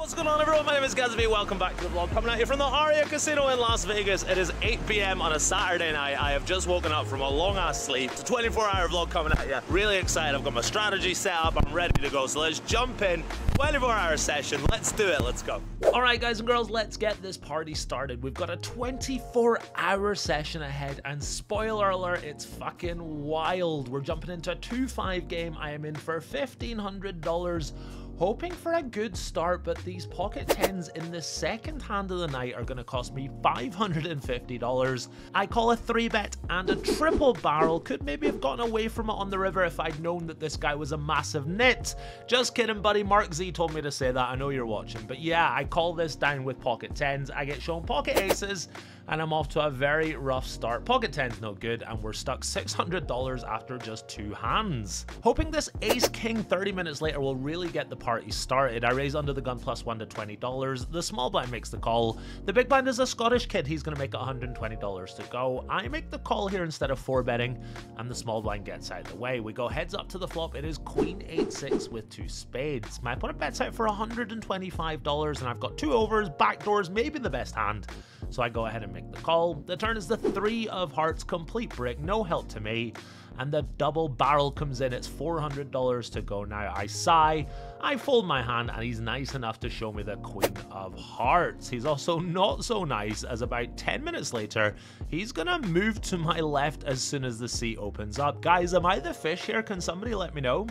What's going on, everyone? My name is Gatsby. Welcome back to the vlog. Coming at you from the ARIA Casino in Las Vegas. It is 8 p.m. on a Saturday night. I have just woken up from a long-ass sleep. It's a 24-hour vlog coming at you. Really excited. I've got my strategy set up. I'm ready to go. So let's jump in. 24-hour session. Let's do it. Let's go. All right, guys and girls, let's get this party started. We've got a 24-hour session ahead, and spoiler alert, it's fucking wild. We're jumping into a 2-5 game. I am in for $1,500. Hoping for a good start, but these pocket tens in the second hand of the night are going to cost me $550. I call a 3-bet and a triple barrel. Could maybe have gotten away from it on the river if I'd known that this guy was a massive nit. Just kidding, buddy. Mark Z told me to say that. I know you're watching. But yeah, I call this down with pocket tens. I get shown pocket aces, and I'm off to a very rough start. Pocket 10's no good, and we're stuck $600 after just 2 hands. Hoping this ace king 30 minutes later will really get the party started. I raise under the gun +1 to $20. The small blind makes the call. The big blind is a Scottish kid. He's going to make $120 to go. I make the call here instead of 4-betting, and the small blind gets out of the way. We go heads up to the flop. It is queen 8-6 with 2 spades. My opponent bets out for $125, and I've got 2 overs, backdoors, maybe the best hand. So I go ahead and make the call. The turn is the 3 of hearts, complete brick, no help to me. And the double barrel comes in. It's $400 to go now. I sigh, I fold my hand, and he's nice enough to show me the queen of hearts. He's also not so nice as about 10 minutes later, he's gonna move to my left as soon as the seat opens up. Guys, am I the fish here? Can somebody let me know?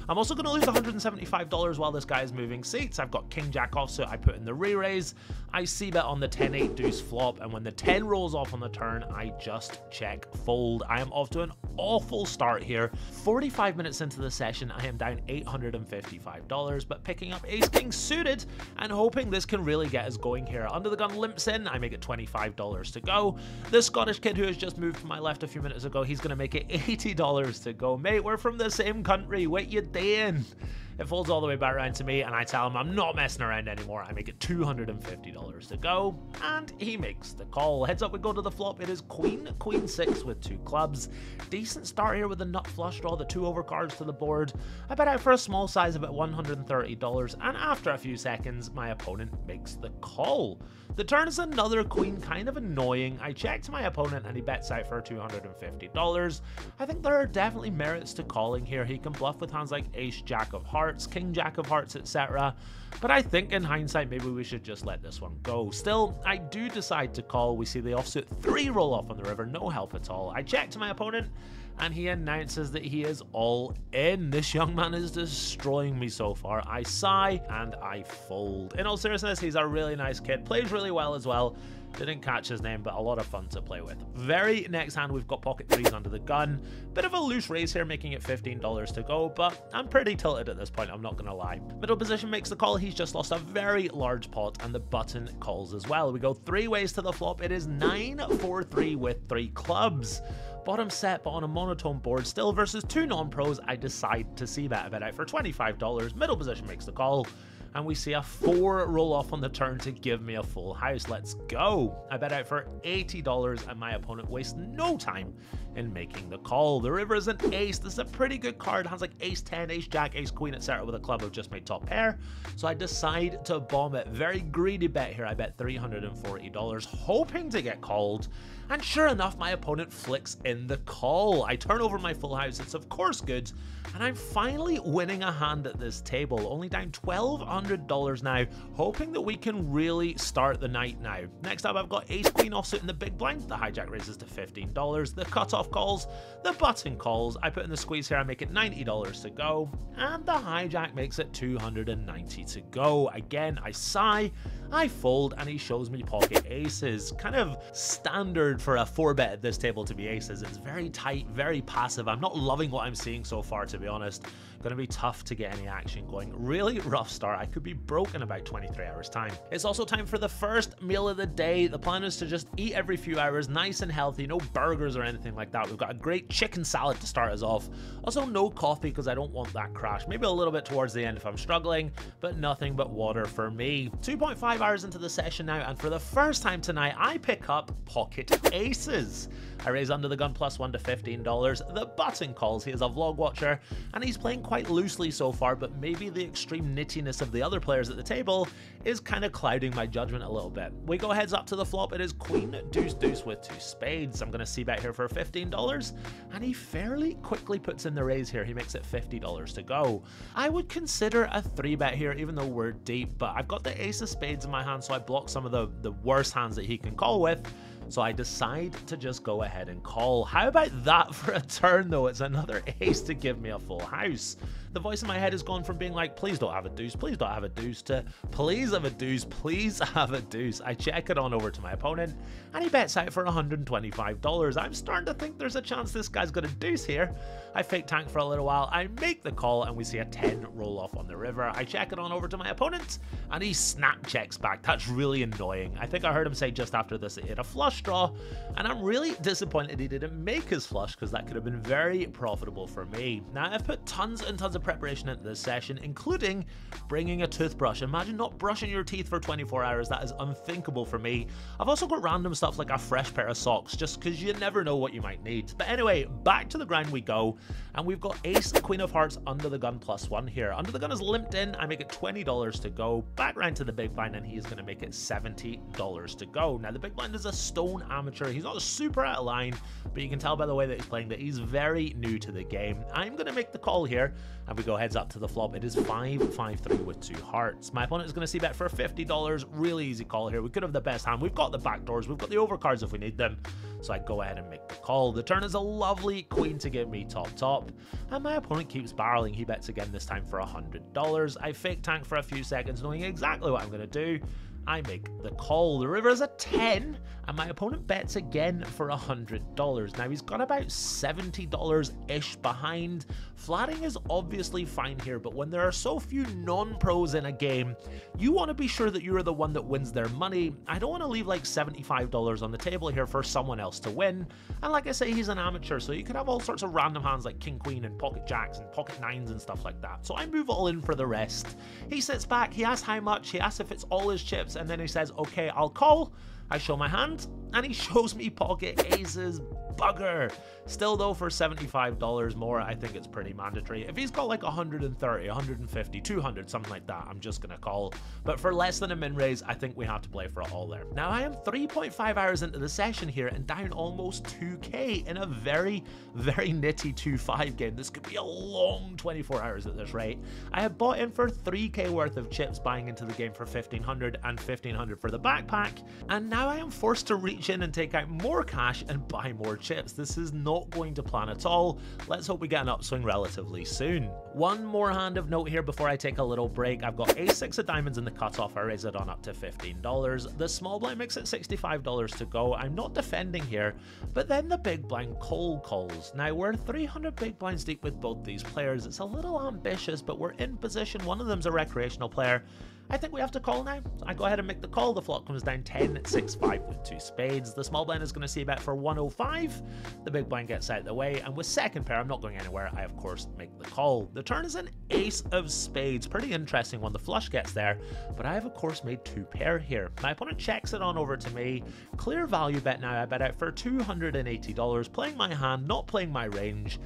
I'm also going to lose $175 while this guy is moving seats. I've got king jack offsuit. I put in the re-raise. I c-bet on the 10-8 deuce flop, and when the 10 rolls off on the turn, I just check fold. I am off to an awful start here. 45 minutes into the session, I am down $855, but picking up ace king suited and hoping this can really get us going here. Under the gun limps in. I make it $25 to go. The Scottish kid who has just moved to my left a few minutes ago, he's going to make it $80 to go. Mate, we're from the same country. What you doing? It folds all the way back around to me, and I tell him I'm not messing around anymore. I make it $250 to go, and he makes the call. Heads up, we go to the flop. It is queen 6 with 2 clubs. Decent start here with a nut flush draw, the 2 overcards to the board. I bet out for a small size of about $130, and after a few seconds, my opponent makes the call. The turn is another queen, kind of annoying. I check to my opponent, and he bets out for $250. I think there are definitely merits to calling here. He can bluff with hands like ace jack of hearts, king jack of hearts, etc. But I think in hindsight, maybe we should just let this one go. Still, I do decide to call. We see the offsuit 3 roll off on the river, no help at all. I check to my opponent, and he announces that he is all in. This young man is destroying me so far. I sigh and I fold. In all seriousness, he's a really nice kid, plays really well as well. Didn't catch his name, but a lot of fun to play with. Very next hand, we've got pocket 3s under the gun. Bit of a loose raise here, making it $15 to go, but I'm pretty tilted at this point, I'm not gonna lie. Middle position makes the call. He's just lost a very large pot, and the button calls as well. We go 3 ways to the flop. It is 9-4-3 with 3 clubs. Bottom set, but on a monotone board. Still versus 2 non-pros, I decide to c-bet a bet out for $25. Middle position makes the call, and we see a 4 roll off on the turn to give me a full house. Let's go. I bet out for $80, and my opponent wastes no time in making the call. The river is an ace. This is a pretty good card. Hands like ace 10, ace jack, ace queen, etc. with a club have just made top pair. So I decide to bomb it. Very greedy bet here. I bet $340, hoping to get called. And sure enough, my opponent flicks in the call. I turn over my full house. It's of course good. And I'm finally winning a hand at this table. Only down $1,200 now. Hoping that we can really start the night now. Next up, I've got ace queen offsuit in the big blind. The hijack raises to $15. The cutoff calls. The button calls. I put in the squeeze here. I make it $90 to go. And the hijack makes it $290 to go. Again, I sigh. I fold, and he shows me pocket aces. Kind of standard for a 4-bet at this table to be aces. It's very tight, very passive. I'm not loving what I'm seeing so far, to be honest. Gonna be tough to get any action going. Really rough start. I could be broke in about 23 hours time. It's also time for the first meal of the day. The plan is to just eat every few hours, nice and healthy, no burgers or anything like that. We've got a great chicken salad to start us off. Also no coffee because I don't want that crash. Maybe a little bit towards the end if I'm struggling, but nothing but water for me. 2.5 hours into the session now, and for the first time tonight, I pick up pocket aces. I raise under the gun +1 to $15. The button calls. He is a vlog watcher, and he's playing quite loosely so far, but maybe the extreme nittiness of the other players at the table is kind of clouding my judgment a little bit. We go heads up to the flop. It is queen, deuce, deuce with 2 spades. I'm going to c-bet here for $15, and he fairly quickly puts in the raise here. He makes it $50 to go. I would consider a 3-bet here, even though we're deep, but I've got the ace of spades in my hand, so I block some of the worst hands that he can call with. So I decide to just go ahead and call. How about that for a turn though? It's another ace to give me a full house. The voice in my head has gone from being like, please don't have a deuce, please don't have a deuce, to please have a deuce, please have a deuce. I check it on over to my opponent, and he bets out for $125. I'm starting to think there's a chance this guy's got a deuce here. I fake tank for a little while, I make the call, and we see a 10 roll off on the river. I check it on over to my opponent, and he snap checks back. That's really annoying. I think I heard him say just after this that he had a flush draw, and I'm really disappointed he didn't make his flush, because that could have been very profitable for me. Now, I've put tons and tons of preparation into this session, including bringing a toothbrush. Imagine not brushing your teeth for 24 hours. That is unthinkable for me. I've also got random stuff like a fresh pair of socks, just because you never know what you might need. But anyway, back to the grind we go, and we've got ace, queen of hearts, under the gun +1 here. Under the gun is limped in. I make it $20 to go. Back round to the big blind, and he's going to make it $70 to go. Now, the big blind is a stone amateur. He's not super out of line, but you can tell by the way that he's playing that he's very new to the game. I'm going to make the call here, and we go heads up to the flop. It is 5-5-3 with 2 hearts. My opponent is going to c-bet for $50. Really easy call here. We could have the best hand. We've got the backdoors. We've got the overcards if we need them. So I go ahead and make the call. The turn is a lovely queen to give me top, and my opponent keeps barreling. He bets again, this time for $100. I fake tank for a few seconds, knowing exactly what I'm going to do. I make the call. The river is a 10, and my opponent bets again for $100. Now, he's got about $70-ish behind. Flatting is obviously fine here, but when there are so few non-pros in a game, you want to be sure that you're the one that wins their money. I don't want to leave like $75 on the table here for someone else to win. And like I say, he's an amateur, so you could have all sorts of random hands like king, queen, and pocket jacks, and pocket nines, and stuff like that. So I move all in for the rest. He sits back, he asks how much, he asks if it's all his chips, and then he says, okay, I'll call. I show my hand, and he shows me pocket aces. Bugger. Still though, for $75 more, I think it's pretty mandatory. If he's got like 130, 150, 200, something like that, I'm just gonna call. But for less than a min raise, I think we have to play for it all there. Now, I am 3.5 hours into the session here, and down almost 2k in a very, very nitty 2-5 game. This could be a long 24 hours at this rate. I have bought in for 3k worth of chips, buying into the game for 1500 and 1500 for the backpack, and now I am forced to reach in and take out more cash and buy more chips. This is not going to plan at all. Let's hope we get an upswing relatively soon. One more hand of note here before I take a little break. I've got a6 of diamonds in the cutoff. I raise it on up to $15. The small blind makes it $65 to go. I'm not defending here, but then the big blind cold calls. Now, we're 300 big blinds deep with both these players. It's a little ambitious, but we're in position. One of them's a recreational player. I think we have to call now. I go ahead and make the call. The flop comes down 10-6-5 with 2 spades. The small blind is going to see a bet for 105. The big blind gets out of the way, and with second pair, I'm not going anywhere. I, of course, make the call. The turn is an ace of spades. Pretty interesting when the flush gets there, but I have, of course, made 2 pair here. My opponent checks it on over to me. Clear value bet now. I bet out for $280, playing my hand, not playing my range.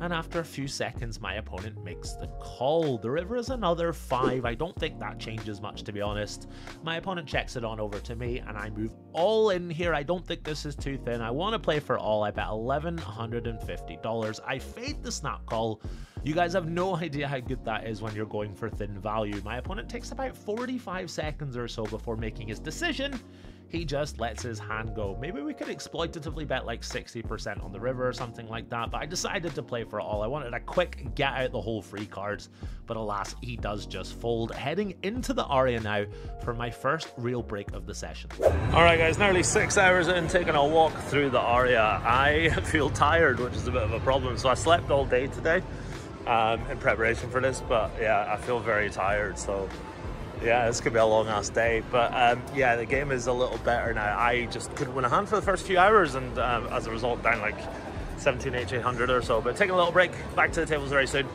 And after a few seconds, my opponent makes the call. The river is another 5. I don't think that changes much, to be honest. My opponent checks it on over to me, and I move all in here. I don't think this is too thin. I want to play for all. I bet $1,150. I fade the snap call. You guys have no idea how good that is when you're going for thin value. My opponent takes about 45 seconds or so before making his decision. He just lets his hand go. Maybe we could exploitatively bet like 60% on the river or something like that, but I decided to play for it all. I wanted a quick get out the whole free cards, but alas, he does just fold. Heading into the ARIA now for my first real break of the session. Alright guys, nearly 6 hours in, taking a walk through the ARIA. I feel tired, which is a bit of a problem, so I slept all day today in preparation for this, but yeah, I feel very tired, so yeah, this could be a long ass day, but yeah, the game is a little better now. I just couldn't win a hand for the first few hours, and as a result, down like 17 800 or so. But taking a little break, back to the tables very soon.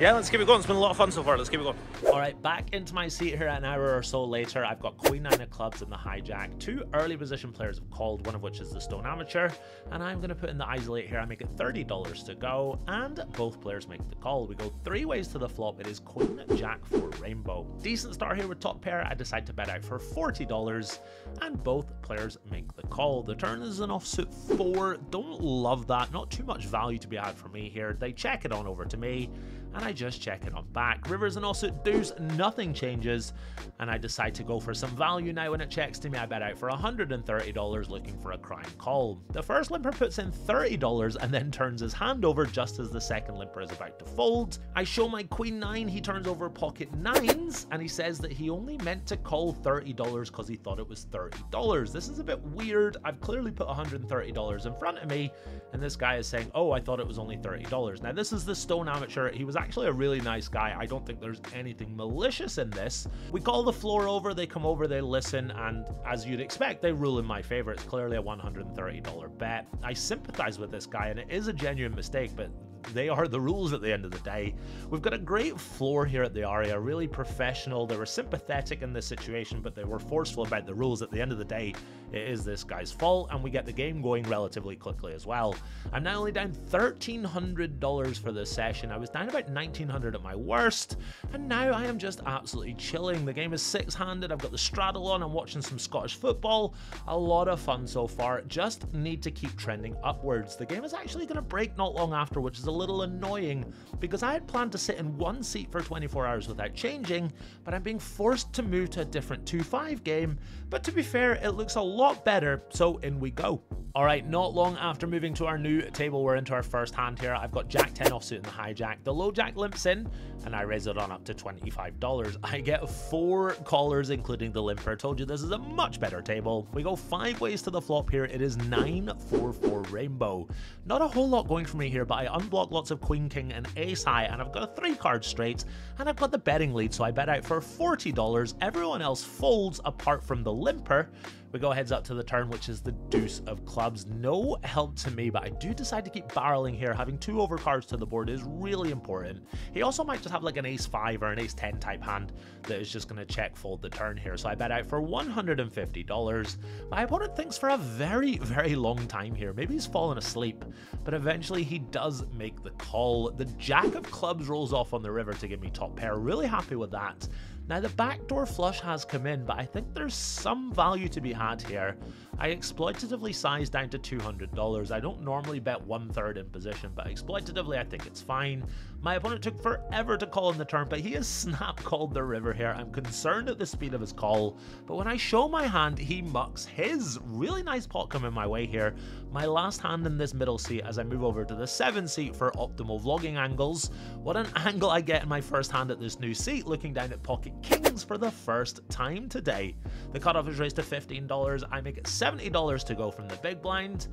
Yeah, let's keep it going. It's been a lot of fun so far. Let's keep it going. All right, back into my seat here an hour or so later. I've got Queen 9 of clubs and the hijack. Two early position players have called, one of which is the Stone Amateur, and I'm going to put in the isolate here. I make it $30 to go, and both players make the call. We go three ways to the flop. It is Queen Jack for Rainbow. Decent start here with top pair. I decide to bet out for $40, and both players make the call. The turn is an offsuit 4. Don't love that. Not too much value to be had for me here. They check it on over to me, and I just check it on back. Rivers and offsuit deuce, nothing changes, and I decide to go for some value now. When it checks to me, I bet out for $130 looking for a crying call. The first limper puts in $30 and then turns his hand over just as the second limper is about to fold. I show my Queen 9, he turns over pocket 9s, and he says that he only meant to call $30 because he thought it was $30. This is a bit weird. I've clearly put $130 in front of me, and this guy is saying, oh, I thought it was only $30. Now, this is the Stone Amateur. He was actually a really nice guy. I don't think there's anything malicious in this. We call the floor over, they come over, they listen, and as you'd expect, they rule in my favor. It's clearly a $130 bet. I sympathize with this guy, and it is a genuine mistake, but they are the rules at the end of the day. We've got a great floor here at the ARIA, really professional. They were sympathetic in this situation, but they were forceful about the rules. At the end of the day, it is this guy's fault, and we get the game going relatively quickly as well. I'm now only down $1,300 for this session. I was down about $1,900 at my worst, and now I am just absolutely chilling. The game is six-handed. I've got the straddle on. I'm watching some Scottish football. A lot of fun so far. Just need to keep trending upwards. The game is actually going to break not long after, which is a little annoying because I had planned to sit in one seat for 24 hours without changing, but I'm being forced to move to a different 2-5 game. But to be fair, it looks a lot better, so in we go. All right, not long after moving to our new table, we're into our first hand here. I've got Jack 10 offsuit in the hijack. The low jack limps in, and I raise it on up to $25. I get 4 callers, including the limper. Told you this is a much better table. We go 5 ways to the flop here. It is 9-4-4 Rainbow. Not a whole lot going for me here, but I unblock lots of Queen, King, and Ace High, and I've got a 3-card straight, and I've got the betting lead, so I bet out for $40. Everyone else folds apart from the limper. We go heads up to the turn, which is the deuce of clubs. No help to me, but I do decide to keep barreling here. Having 2 overcards to the board is really important. He also might just have like an ace 5 or an ace 10 type hand that is just going to check fold the turn here. So I bet out for $150. My opponent thinks for a very, very long time here. Maybe he's fallen asleep, but eventually he does make the call. The jack of clubs rolls off on the river to give me top pair. Really happy with that. Now the backdoor flush has come in, but I think there's some value to be had here. I exploitatively sized down to $200. I don't normally bet 1/3 in position, but exploitatively I think it's fine. My opponent took forever to call in the turn, but he has snap called the river here. I'm concerned at the speed of his call, but when I show my hand, he mucks his. Really nice pot coming my way here. My last hand in this middle seat as I move over to the 7 seat for optimal vlogging angles. What an angle I get in my first hand at this new seat, looking down at pocket kings for the first time today. The cutoff is raised to $15. I make it $70 to go from the big blind,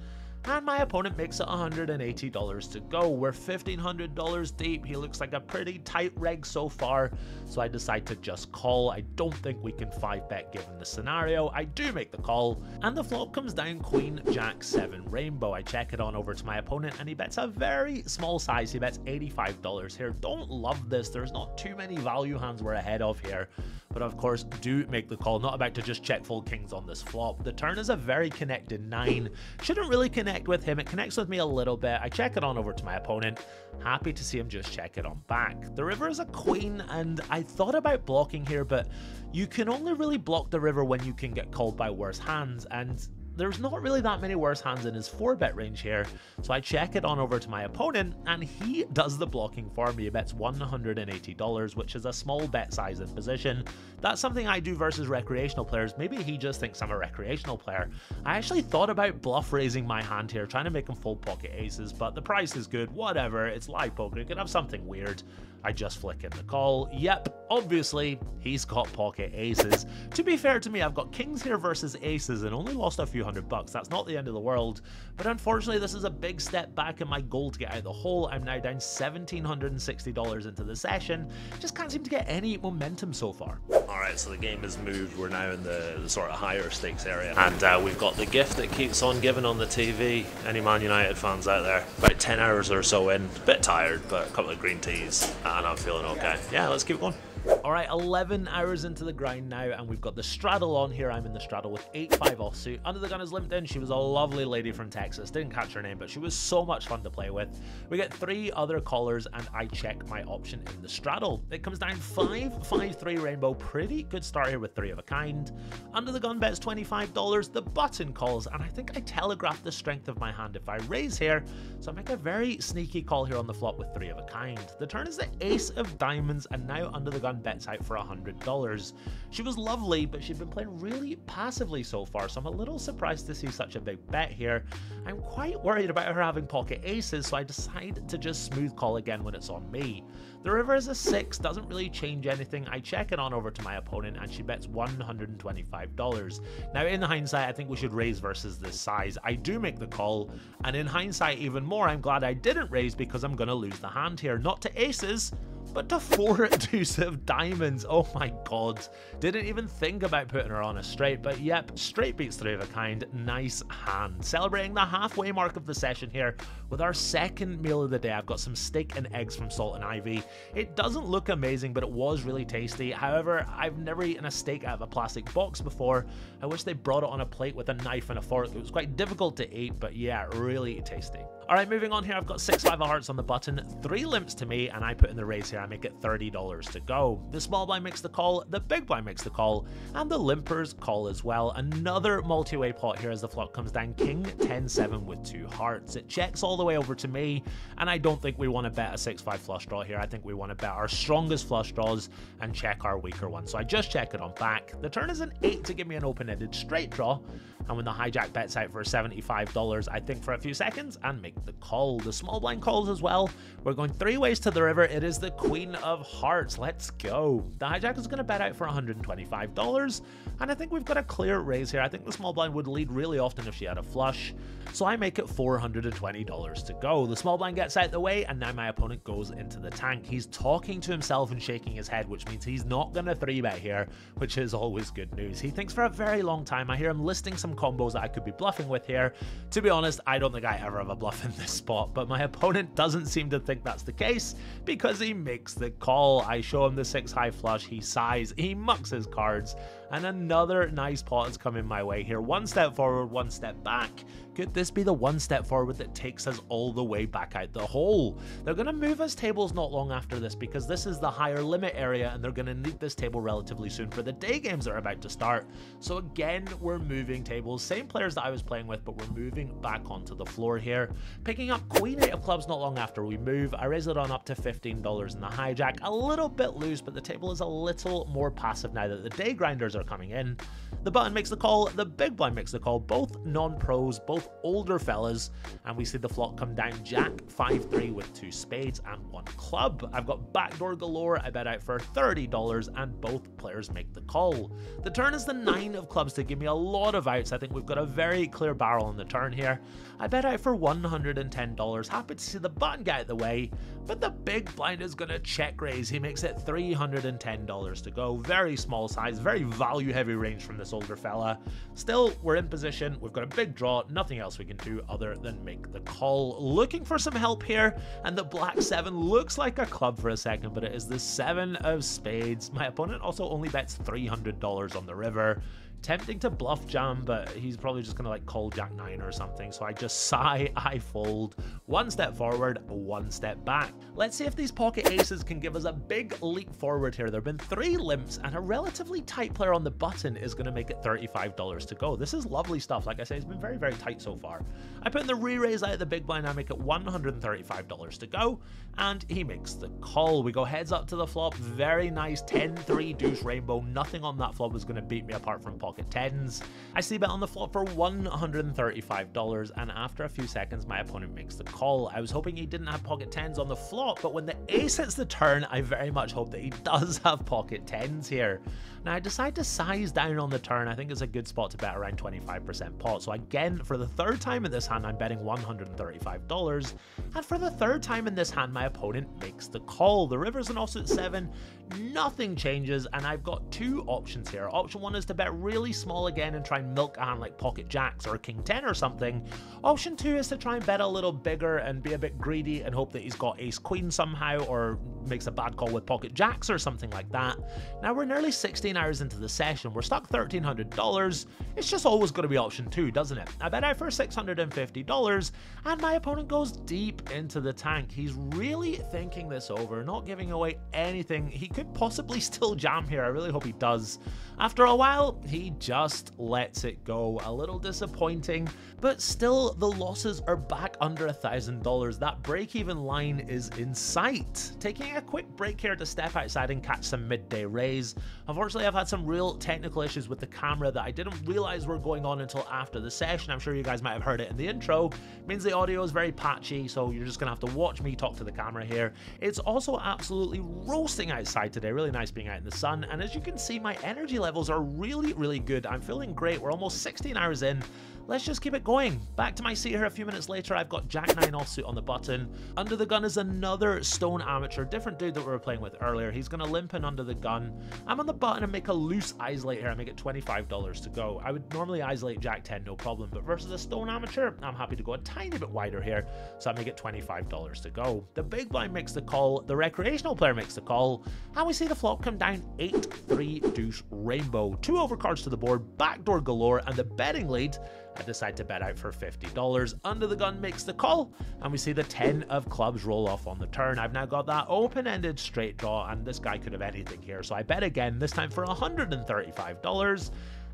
and my opponent makes it $180 to go. We're $1,500 deep. He looks like a pretty tight reg so far, so I decide to just call. I don't think we can 5-bet given the scenario. I do make the call, and the flop comes down Queen Jack 7 Rainbow. I check it on over to my opponent, and he bets a very small size. He bets $85 here. Don't love this. There's not too many value hands we're ahead of here, but of course do make the call. Not about to just check fold kings on this flop. The turn is a very connected 9. Shouldn't really connect with him. It connects with me a little bit. I check it on over to my opponent. Happy to see him just check it on back. The river is a queen, and I thought about blocking here, but you can only really block the river when you can get called by worse hands, and there's not really that many worse hands in his 4-bet range here, so I check it on over to my opponent, and he does the blocking for me. He bets $180, which is a small bet size in position. That's something I do versus recreational players. Maybe he just thinks I'm a recreational player. I actually thought about bluff raising my hand here, trying to make him fold pocket aces, but the price is good. Whatever, it's live poker. You can have something weird. I just flick in the call. Yep, obviously, he's got pocket aces. To be fair to me, I've got kings here versus aces and only lost a few $100. That's not the end of the world, but unfortunately this is a big step back in my goal to get out of the hole. I'm now down $1,760 into the session. Just can't seem to get any momentum so far. Alright, so the game has moved. We're now in the sort of higher stakes area. And we've got the gift that keeps on giving on the TV. Any Man United fans out there? About 10 hours or so in. A bit tired, but a couple of green teas. And I'm feeling okay. Yeah, let's keep going. Alright, 11 hours into the grind now, and we've got the straddle on here. I'm in the straddle with 8-5 offsuit. Under the gun is limped in. She was a lovely lady from Texas. Didn't catch her name, but she was so much fun to play with. We get 3 other callers, and I check my option in the straddle. It comes down 5-5-3 rainbow. Pretty good start here with 3 of a kind. Under the gun bets $25. The button calls, and I think I telegraphed the strength of my hand if I raise here. So I make a very sneaky call here on the flop with 3 of a kind. The turn is the ace of diamonds, and now under the gun bets out for $100. She was lovely, but she'd been playing really passively so far, so I'm a little surprised to see such a big bet here. I'm quite worried about her having pocket aces, so I decide to just smooth call again when it's on me. The river is a 6, doesn't really change anything. I check it on over to my opponent, and she bets $125. Now, in hindsight, I think we should raise versus this size. I do make the call, and in hindsight even more, I'm glad I didn't raise because I'm going to lose the hand here. Not to aces, but to 4 deuce of diamonds. Oh my god. Didn't even think about putting her on a straight, but yep, straight beats 3 of a kind. Nice hand. Celebrating the halfway mark of the session here with our second meal of the day. I've got some steak and eggs from Salt and Ivy. It doesn't look amazing, but it was really tasty. However, I've never eaten a steak out of a plastic box before. I wish they brought it on a plate with a knife and a fork. It was quite difficult to eat, but yeah, really tasty. Alright, moving on here, I've got 6-5 of hearts on the button, 3 limps to me, and I put in the raise here. I make it $30 to go. The small blind makes the call, the big blind makes the call, and the limpers call as well. Another multi-way pot here as the flop comes down king 10-7 with 2 hearts. It checks all the way over to me, and I don't think we want to bet a 6-5 flush draw here. I think we want to bet our strongest flush draws and check our weaker ones. So I just check it on back. The turn is an 8 to give me an open-ended straight draw, and when the hijack bets out for $75, I think for a few seconds and make the call. The small blind calls as well. We're going 3 ways to the river. It is the queen of hearts. Let's go. The hijack is going to bet out for $125, and I think we've got a clear raise here. I think the small blind would lead really often if she had a flush, so I make it $420 to go. The small blind gets out the way, and now my opponent goes into the tank. He's talking to himself and shaking his head, which means he's not going to 3-bet here, which is always good news. He thinks for a very long time. I hear him listing some combos that I could be bluffing with here. To be honest, I don't think I ever have a bluff in this spot, but my opponent doesn't seem to think that's the case because he makes the call. I show him the 6 high flush, he sighs, he mucks his cards, and another nice pot is coming my way here. 1 step forward, 1 step back. Could this be the 1 step forward that takes us all the way back out the hole? They're going to move us tables not long after this because this is the higher limit area, and they're going to need this table relatively soon for the day games that are about to start. So again, we're moving tables. Same players that I was playing with, but we're moving back onto the floor here. Picking up queen 8 of clubs not long after we move. I raise it on up to $15 in the hijack. A little bit loose, but the table is a little more passive now that the day grinders are coming in. The button makes the call, the big blind makes the call, both non-pros, both older fellas, and we see the flop come down jack 5-3 with 2 spades and 1 club. I've got backdoor galore. I bet out for $30, and both players make the call. The turn is the 9 of clubs to give me a lot of outs. I think we've got a very clear barrel on the turn here. I bet out for $110. Happy to see the button get out of the way, but the big blind is going to check raise. He makes it $310 to go. Very small size, very value heavy range from this older fella. Still, we're in position. We've got a big draw. Nothing else we can do other than make the call. Looking for some help here, and the black 7 looks like a club for a second, but it is the 7 of spades. My opponent also only bets $300 on the river. Tempting to bluff jam, but he's probably just gonna like call jack 9 or something, so I just sigh, I fold. 1 step forward, 1 step back. Let's see if these pocket aces can give us a big leap forward here. There have been 3 limps, and a relatively tight player on the button is gonna make it $35 to go. This is lovely stuff. Like I say, it's been very, very tight so far. I put in the re-raise out of the big blind. I make it $135 to go, and he makes the call. We go heads up to the flop. Very nice 10-3 deuce rainbow. Nothing on that flop was gonna beat me apart from pocket 10s. I see bet on the flop for $135, and after a few seconds my opponent makes the call. I was hoping he didn't have pocket 10s on the flop, but when the ace hits the turn, I very much hope that he does have pocket 10s here. Now I decide to size down on the turn. I think it's a good spot to bet around 25% pot. So again, for the 3rd time in this hand, I'm betting $135, and for the 3rd time in this hand, my opponent makes the call. The river's an offsuit 7, nothing changes, and I've got two options here. Option 1 is to bet really small again and try and milk a hand like pocket jacks or king 10 or something. Option 2 is to try and bet a little bigger and be a bit greedy and hope that he's got ace queen somehow or makes a bad call with pocket jacks or something like that. Now we're nearly 16 hours into the session, we're stuck $1,300. It's just always going to be option 2, doesn't it? I bet out for $650 and my opponent goes deep into the tank. He's really thinking this over, not giving away anything. He could possibly still jam here, I really hope he does. After a while, he just lets it go. A little disappointing, but still the losses are back under $1,000. That break-even line is in sight. Taking a quick break here to step outside and catch some midday rays. Unfortunately, I've had some real technical issues with the camera that I didn't realize were going on until after the session. I'm sure you guys might have heard it in the intro. It means the audio is very patchy, so you're just gonna have to watch me talk to the camera here. It's also absolutely roasting outside today. Really nice being out in the sun, and as you can see, my energy levels are really good. I'm feeling great. We're almost 16 hours in. Let's just keep it going. Back to my seat here a few minutes later. I've got Jack 9 offsuit on the button. Under the gun is another stone amateur, different dude that we were playing with earlier. He's gonna limp in under the gun. I'm on the button and make a loose isolate here. I make it $25 to go. I would normally isolate Jack 10, no problem, but versus a stone amateur, I'm happy to go a tiny bit wider here, so I make it $25 to go. The big blind makes the call, the recreational player makes the call, and we see the flop come down 8-3 deuce rainbow. 2 overcards to the board, backdoor galore, and the betting lead, I decide to bet out for $50. Under the gun makes the call, and we see the 10 of clubs roll off on the turn. I've now got that open-ended straight draw, and this guy could have anything here, so I bet again, this time for $135.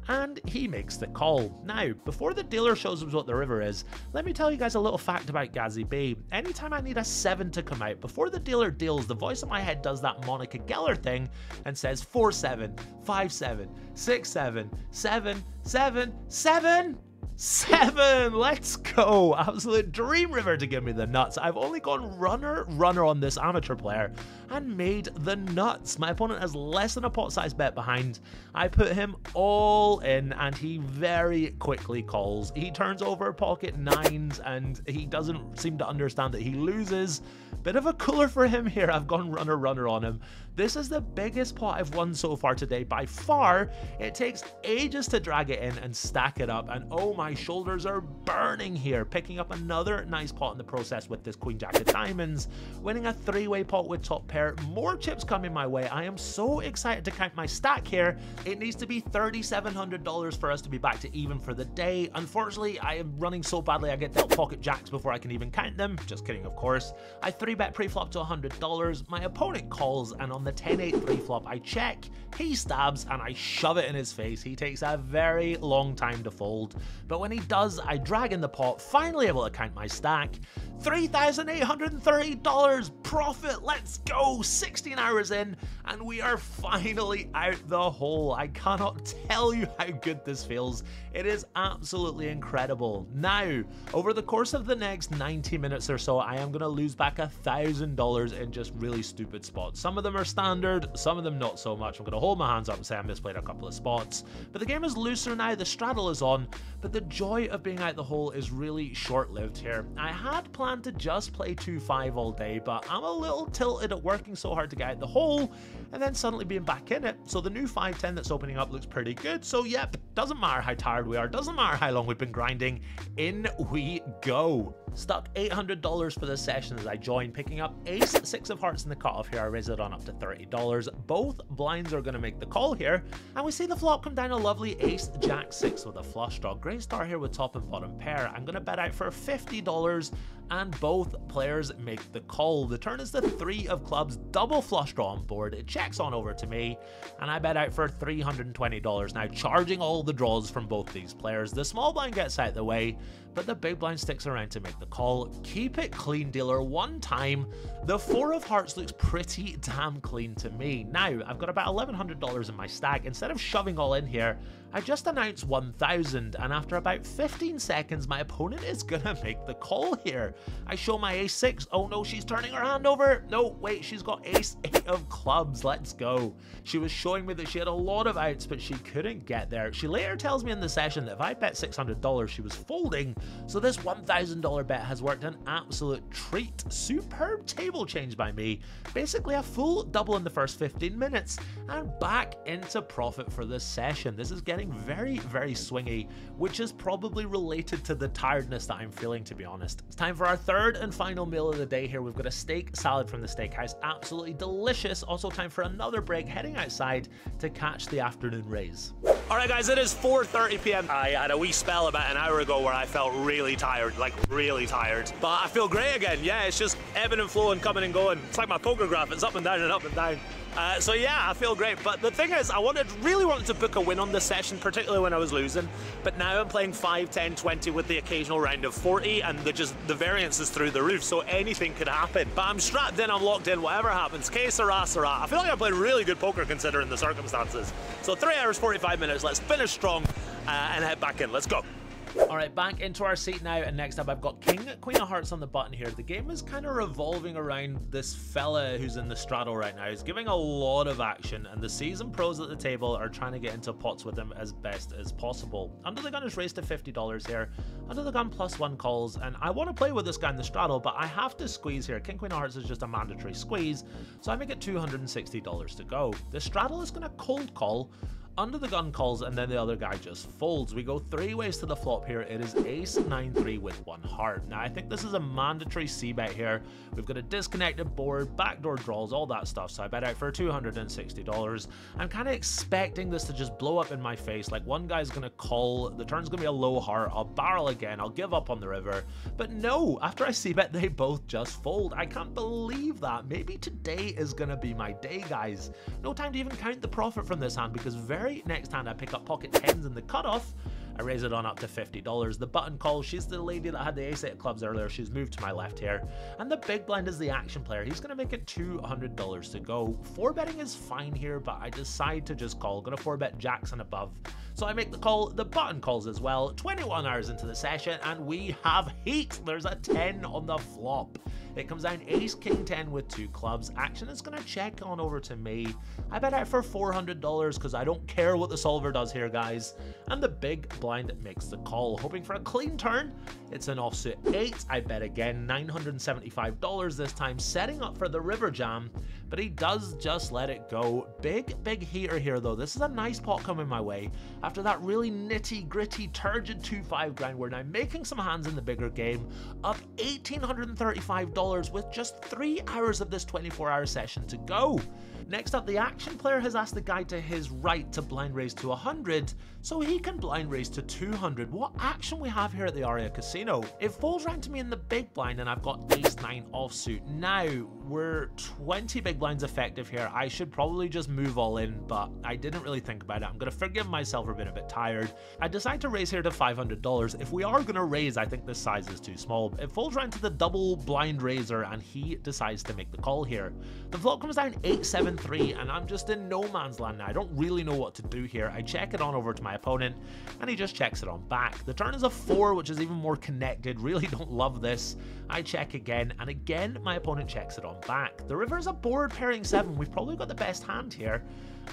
And he makes the call. Now, before the dealer shows us what the river is, let me tell you guys a little fact about Gazzy B. Anytime I need a 7 to come out, before the dealer deals, the voice in my head does that Monica Geller thing and says 4-7, 5-7, 6-7, 7, 7, 7. 7! Let's go! Absolute dream river to give me the nuts. I've only gone runner on this amateur player and made the nuts. My opponent has less than a pot size bet behind. I put him all in and he very quickly calls. He turns over pocket 9s and he doesn't seem to understand that he loses. Bit of a cooler for him here. I've gone runner on him. This is the biggest pot I've won so far today by far. It takes ages to drag it in and stack it up, and oh, my shoulders are burning here. Picking up another nice pot in the process with this queen jack of diamonds, winning a 3-way pot with top pair. More chips coming my way. I am so excited to count my stack here. It needs to be $3,700 for us to be back to even for the day. Unfortunately, I am running so badly I get dealt pocket jacks before I can even count them. Just kidding, of course. I 3-bet pre-flop to $100. My opponent calls, and on the 10-8 pre-flop I check, he stabs, and I shove it in his face. He takes a very long time to fold, but when he does, I drag in the pot, finally able to count my stack. $3,830 profit. Let's go. 16 hours in and we are finally out the hole. I cannot tell you how good this feels. It is absolutely incredible. Now, over the course of the next 90 minutes or so, I am going to lose back $1,000 in just really stupid spots. Some of them are standard, some of them not so much. I'm going to hold my hands up and say I misplayed a couple of spots, but the game is looser now. The straddle is on, but the joy of being out the hole is really short-lived here. I had planned to just play 2-5 all day, but I'm a little tilted at working so hard to get out the hole and then suddenly being back in it. So the new 5-10 that's opening up looks pretty good. So yep, doesn't matter how tired we are, doesn't matter how long we've been grinding, in we go. Stuck $800 for this session as I join, picking up ace 6 of hearts in the cutoff here. I raise it on up to $30. Both blinds are going to make the call here, and we see the flop come down a lovely ace jack 6 with a flush draw. Great start here with top and bottom pair. I'm going to bet out for $50 and both players make the call. The turn is the 3 of clubs, double flush draw on board. It checks on over to me and I bet out for $320, now charging all the draws from both these players. The small blind gets out of the way, but the big blind sticks around to make the call. Keep it clean, dealer, one time. The 4 of hearts looks pretty damn clean to me. Now, I've got about $1,100 in my stack. Instead of shoving all in here, I just announced 1,000, and after about 15 seconds, my opponent is gonna make the call here. I show my ace 6. Oh no, she's turning her hand over. No, wait, she's got ace 8 of clubs. Let's go. She was showing me that she had a lot of outs, but she couldn't get there. She later tells me in the session that if I bet $600, she was folding, So this $1,000 bet has worked an absolute treat. Superb table change by me, basically a full double in the first 15 minutes, and back into profit for this session. This is getting very, very swingy, which is probably related to the tiredness that I'm feeling, to be honest. It's time for our third and final meal of the day here. We've got a steak salad from the steakhouse, absolutely delicious. Also time for another break, heading outside to catch the afternoon rays. Alright guys, it is 4:30 p.m. I had a wee spell about an hour ago where I felt really tired, like really tired. But I feel great again. Yeah, it's just ebbing and flowing, coming and going. It's like my poker graph, it's up and down and up and down. So yeah, I feel great. But the thing is, I really wanted to book a win on this session, particularly when I was losing. But now I'm playing 5, 10, 20 with the occasional round of 40, and the variance is through the roof, so anything could happen. But I'm strapped in, I'm locked in, whatever happens, que sera, sera. I feel like I played really good poker considering the circumstances. So 3 hours, 45 minutes, let's finish strong and head back in. Let's go. Alright, back into our seat now, and next up I've got King, Queen of Hearts on the button here. The game is kind of revolving around this fella who's in the straddle right now. He's giving a lot of action, and the seasoned pros at the table are trying to get into pots with him as best as possible. Under the gun is raised to $50 here. Under the gun +1 calls, and I want to play with this guy in the straddle, but I have to squeeze here. King, Queen of Hearts is just a mandatory squeeze, so I make it $260 to go. The straddle is going to cold call. Under the gun calls, and then the other guy just folds. We go 3 ways to the flop here. It is ace 9-3 with 1 heart. Now I think this is a mandatory c-bet here. We've got a disconnected board, backdoor draws, all that stuff, so I bet out for $260. I'm kind of expecting this to just blow up in my face. Like, one guy's gonna call, the turn's gonna be a low heart, I'll barrel again, I'll give up on the river. But no, after I c-bet, they both just fold. I can't believe that. Maybe today is gonna be my day, guys. No time to even count the profit from this hand, because very next hand I pick up pocket 10s in the cutoff. I raise it on up to $50. The button call, she's the lady that had the ace 8 of clubs earlier. She's moved to my left here. And the big blind is the action player. He's going to make it $200 to go. 4-betting is fine here, but I decide to just call. Going to 4-bet jacks and above. So I make the call. The button calls as well. 21 hours into the session, and we have heat. There's a 10 on the flop. It comes down ace, king 10 with 2 clubs. Action is going to check on over to me. I bet out for $400 because I don't care what the solver does here, guys. And the big blind makes the call, hoping for a clean turn. It's an offsuit 8. I bet again, $975 this time, setting up for the river jam. But he does just let it go. Big heater here, though. This is a nice pot coming my way. After that really nitty gritty turgid 2-5 grind, we're now making some hands in the bigger game. Up $1,835 with just 3 hours of this 24-hour session to go. Next up, the action player has asked the guy to his right to blind raise to 100, so he can blind raise to 200. What action we have here at the ARIA Casino. It falls round to me in the big blind, and I've got ace 9 offsuit. Now, we're 20 big blinds effective here. I should probably just move all in, but I didn't really think about it. I'm going to forgive myself for being a bit tired. I decide to raise here to $500. If we are going to raise, I think this size is too small. It falls round to the double blind raiser, and he decides to make the call here. The flop comes down 8-7-3, and I'm just in no man's land now. I don't really know what to do here. I check it on over to my opponent, and he just checks it on back. The turn is a 4, which is even more connected. Really don't love this. I check again, and again my opponent checks it on back. The river is a board pairing 7. We've probably got the best hand here.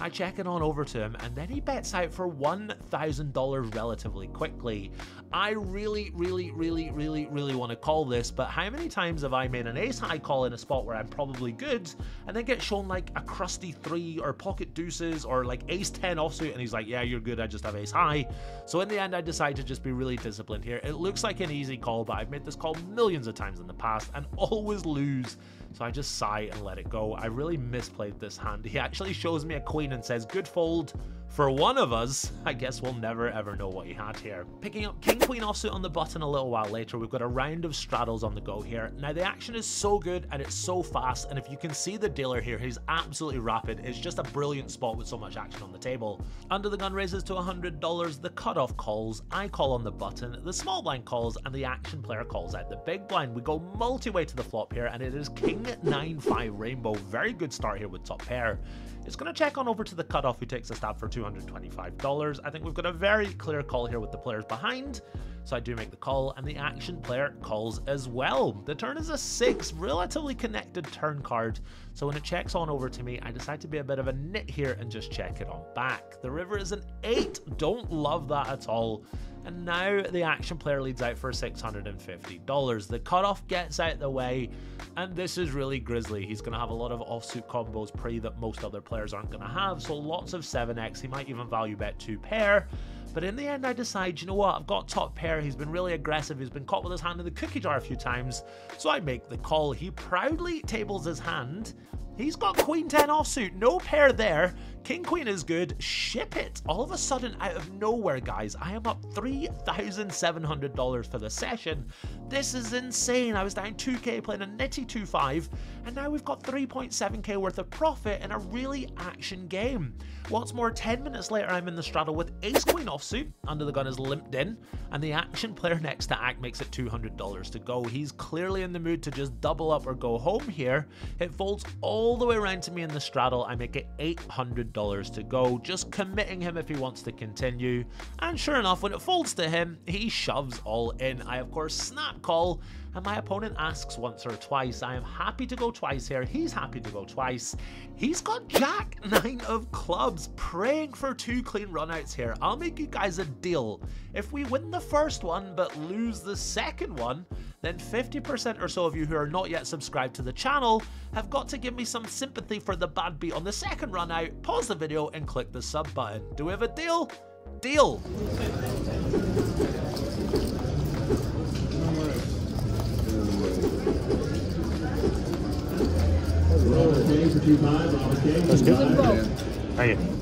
I check it on over to him, and then he bets out for $1,000 relatively quickly. I really want to call this, but how many times have I made an ace high call in a spot where I'm probably good, and then get shown like a crusty 3 or pocket deuces or like ace 10 offsuit, and he's like, yeah, you're good, I just have ace high. So in the end, I decide to just be really disciplined here. It looks like an easy call, but I've made this call millions of times in the past and always lose. So I just sigh and let it go. I really misplayed this hand. He actually shows me a queen and says, good fold for one of us. I guess we'll never ever know what he had here. Picking up king queen offsuit on the button a little while later, we've got a round of straddles on the go here. Now the action is so good and it's so fast, and if you can see the dealer here, he's absolutely rapid. It's just a brilliant spot with so much action on the table. Under the gun raises to $100, the cutoff calls, I call on the button, the small blind calls, and the action player calls out the big blind. We go multi-way to the flop here, and it is king 9-5 rainbow. Very good start here with top pair. It's going to check on over to the cutoff, who takes a stab for $225. I think we've got a very clear call here with the players behind, so I do make the call, and the action player calls as well. The turn is a 6, relatively connected turn card, so when it checks on over to me, I decide to be a bit of a nit here and just check it on back. The river is an 8, don't love that at all. And now the action player leads out for $650. The cutoff gets out the way, and this is really grisly. He's going to have a lot of offsuit combos pre that most other players aren't going to have, so lots of 7x. He might even value bet 2 pair. But in the end, I decide, you know what, I've got top pair. He's been really aggressive. He's been caught with his hand in the cookie jar a few times. So I make the call. He proudly tables his hand. He's got queen 10 offsuit, no pair there. King queen is good, ship it. All of a sudden, out of nowhere, guys, I am up $3,700 for the session. This is insane. I was down 2k playing a nitty 2-5, and now we've got 3.7k worth of profit in a really action game. What's more, 10 minutes later, I'm in the straddle with ace queen offsuit. Under the gun is limped in, and the action player next to act makes it $200 to go. He's clearly in the mood to just double up or go home here. It folds all the way around to me in the straddle. I make it $800 to go, just committing him if he wants to continue. And sure enough, when it folds to him, he shoves all in. I, of course, snap call, and my opponent asks once or twice. I am happy to go twice here. He's happy to go twice. He's got jack 9 of clubs, praying for 2 clean runouts here. I'll make you guys a deal. If we win the first one but lose the second one, then 50% or so of you who are not yet subscribed to the channel have got to give me some sympathy for the bad beat on the second run out, pause the video and click the sub button. Do we have a deal? Deal! That's good. Thank you.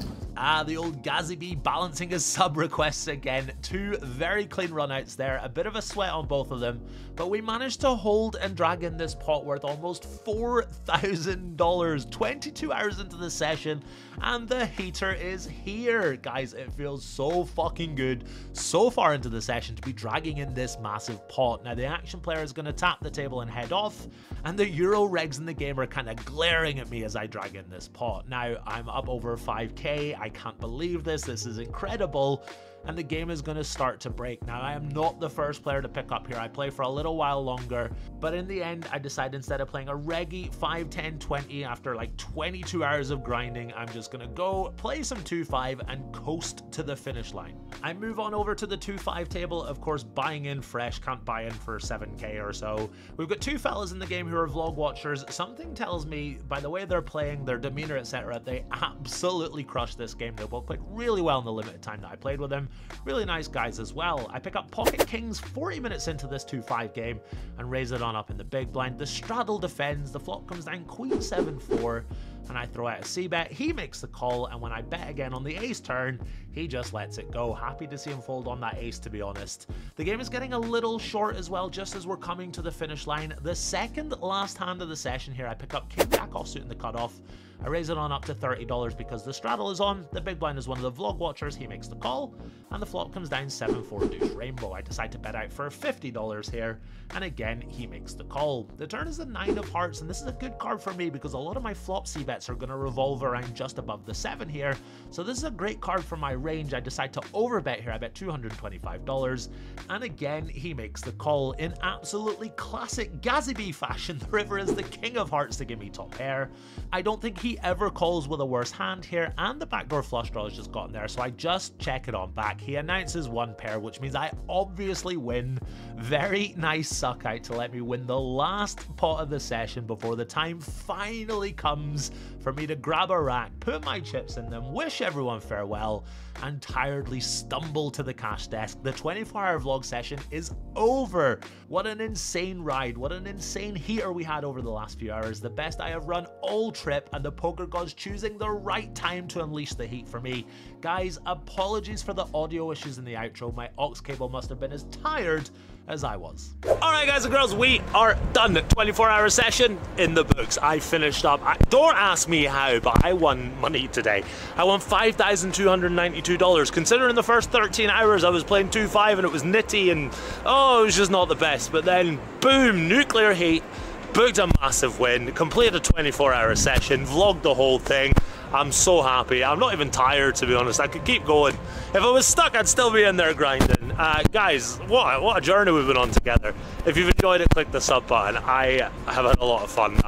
The old Gazzy B balancing his sub requests again. 2 very clean runouts there. A bit of a sweat on both of them, but we managed to hold and drag in this pot worth almost $4,000. 22 hours into the session, and the heater is here. Guys, it feels so fucking good so far into the session to be dragging in this massive pot. Now, the action player is going to tap the table and head off, and the Euro regs in the game are kind of glaring at me as I drag in this pot. Now, I'm up over 5k. I can't believe this. This is incredible. And the game is going to start to break. Now, I am not the first player to pick up here. I play for a little while longer, but in the end, I decide instead of playing a reggy 5, 10, 20 after like 22 hours of grinding, I'm just going to go play some 2-5 and coast to the finish line. I move on over to the 2-5 table, of course, buying in fresh, can't buy in for 7k or so. We've got 2 fellas in the game who are vlog watchers. Something tells me, by the way they're playing, their demeanor, etc., they absolutely crushed this game. They both played really well in the limited time that I played with them. Really nice guys as well. I pick up pocket kings 40 minutes into this 2-5 game and raise it on up in the big blind. The straddle defends, the flop comes down queen 7-4, and I throw out a c-bet. He makes the call, and when I bet again on the ace turn, he just lets it go. Happy to see him fold on that ace, to be honest. The game is getting a little short as well, just as we're coming to the finish line. The second last hand of the session here, I pick up king jack offsuit in the cutoff. I raise it on up to $30 because the straddle is on. The big blind is one of the vlog watchers. He makes the call, and the flop comes down 7-4 deuce rainbow. I decide to bet out for $50 here, and again, he makes the call. The turn is the 9 of hearts, and this is a good card for me because a lot of my flop c-bets are going to revolve around just above the 7 here. So this is a great card for my range. I decide to overbet here. I bet $225, and again, he makes the call in absolutely classic Gazzy B fashion. The river is the king of hearts to give me top pair. I don't think he ever calls with a worse hand here, and the backdoor flush draw has just gotten there, so I just check it on back. He announces 1 pair, which means I obviously win. Very nice suck out to let me win the last pot of the session before the time finally comes for me to grab a rack, put my chips in them, wish everyone farewell, and tiredly stumble to the cash desk. The 24-hour vlog session is over. What an insane ride. What an insane heater we had over the last few hours. The best I have run all trip, and the poker gods choosing the right time to unleash the heat for me. Guys, apologies for the audio issues in the outro. My aux cable must have been as tired as I was. Alright guys and girls, we are done. 24-hour session in the books. I finished up. Don't ask me how, but I won money today. I won $5,292. Considering the first 13 hours I was playing 2-5 and it was nitty and oh, it was just not the best. But then, boom, nuclear heat, booked a massive win, completed a 24-hour session, vlogged the whole thing. I'm so happy. I'm not even tired, to be honest. I could keep going. If I was stuck, I'd still be in there grinding. Guys, what a journey we've been on together. If you've enjoyed it, click the sub button. I have had a lot of fun.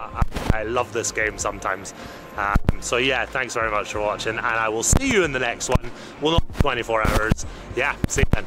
I love this game sometimes. So yeah, thanks very much for watching, and I will see you in the next one. Well, not 24 hours. Yeah, see you then.